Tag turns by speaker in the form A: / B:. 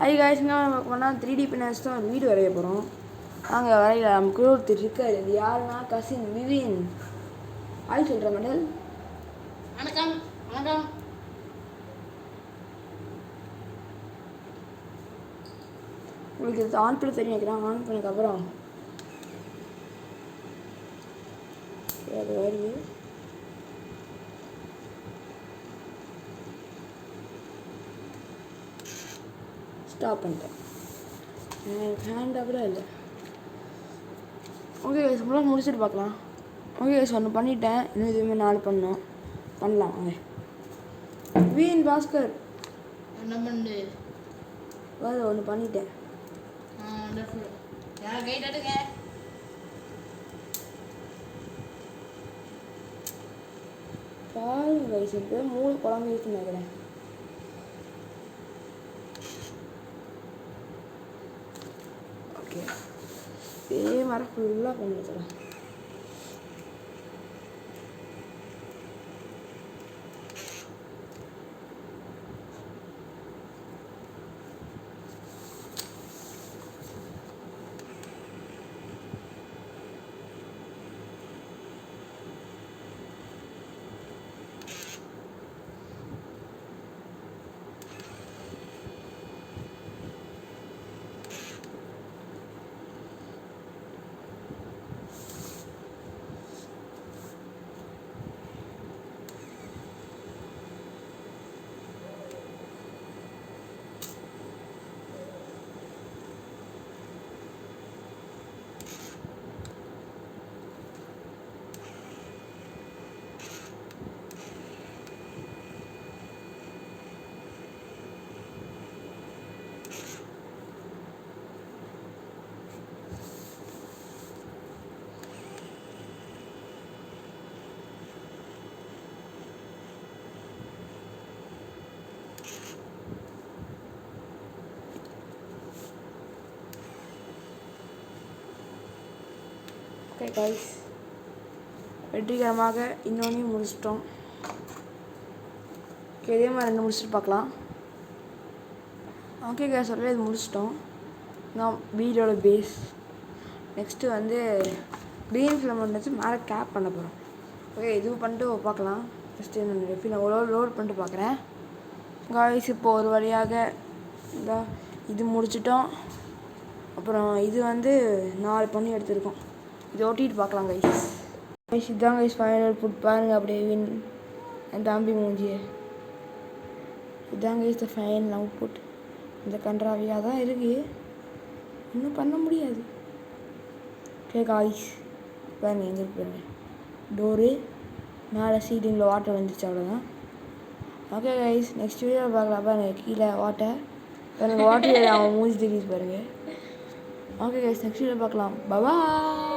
A: ஐ காய்ஸ்ங்க பண்ணால் 3D பின்னாஸ் தான் வீடு வரைய போகிறோம். நாங்கள் வரையில நமக்கு ஒருத்தர் இருக்காரு. அது யாருன்னா கசின் விவின். ஆய் சொல்கிற மண்டல்.
B: வணக்கம் வணக்கம்.
A: உங்களுக்கு இது ஆன் பண்ண தெரியும் வைக்கிறான். ஆன் பண்ணதுக்கப்புறம் அது வருது. ஸ்டாப் பண்ணிட்டேன். ஹேண்ட் கூட இல்லை. ஓகே கைஸ் ஃபுல்லாக முடிச்சுட்டு பார்க்கலாம். ஓகே கைஸ் ஒன்று பண்ணிட்டேன். இன்னும் இதுவுமே 4 பண்ணலாம். ஓகே வீன் பாஸ்கர்
B: என்ன பண்ணு
A: வேறு ஒன்று பண்ணிட்டேன்.
B: யார் கைட் எடுங்க.
A: பாருங்க கைஸ் இப்போ 3 குழம்பு இருக்குன்னு நினைக்கிறேன். ஓகே இதே மாதிரி ஃபுல்லாக பண்ணி வச்சுக்கலாம். ஓகே கைஸ் வெற்றிகரமாக இன்னொன்றையும் முடிச்சிட்டோம். ஓகே இதே மாதிரி 2 முடிச்சுட்டு பார்க்கலாம். ஓகே கைஸ் சொல்லி இது முடிச்சிட்டோம். நான் வீடோட பேஸ் நெக்ஸ்ட்டு வந்து க்ரீன் ஃபிலமெண்ட் வச்சு மேலே கேப் பண்ண போகிறோம். ஓகே இது பண்ணிட்டு பார்க்கலாம். ஃபஸ்ட்டு நான் லோட் பண்ணிட்டு பார்க்குறேன். கைஸ் இப்போது ஒரு வழியாக இந்த இது முடிச்சிட்டோம். அப்புறம் இது வந்து 4 பண்ணி எடுத்துருக்கோம். இது ஓட்டிட்டு பார்க்கலாம் கைஸ். இதுதான் கைஸ் ஃபைனல் புட் பாருங்கள் அப்படியே வின் என் தம்பி மூஞ்சியை. இதுதான் கைஸ் ஃபைனல் அவுட்புட். இந்த கன்றாவியாக தான் இருக்குது, இன்னும் பண்ண முடியாது. ஓகே கைஸ் பாருங்கள் எங்கே பாருங்க டோரு மேலே சீலிங்கில் வாட்டர் வந்துச்சு அவ்வளோதான். ஓகே கைஸ் நெக்ஸ்ட் வீடியோ பார்க்கலாம். பாருங்கள் கீழே வாட்டர் பாருங்கள் வாட்டர் அவன் மூஞ்சி தெரியுது பாருங்கள். ஓகே கைஸ் நெக்ஸ்ட் வீடியோ பார்க்கலாம். பாய்.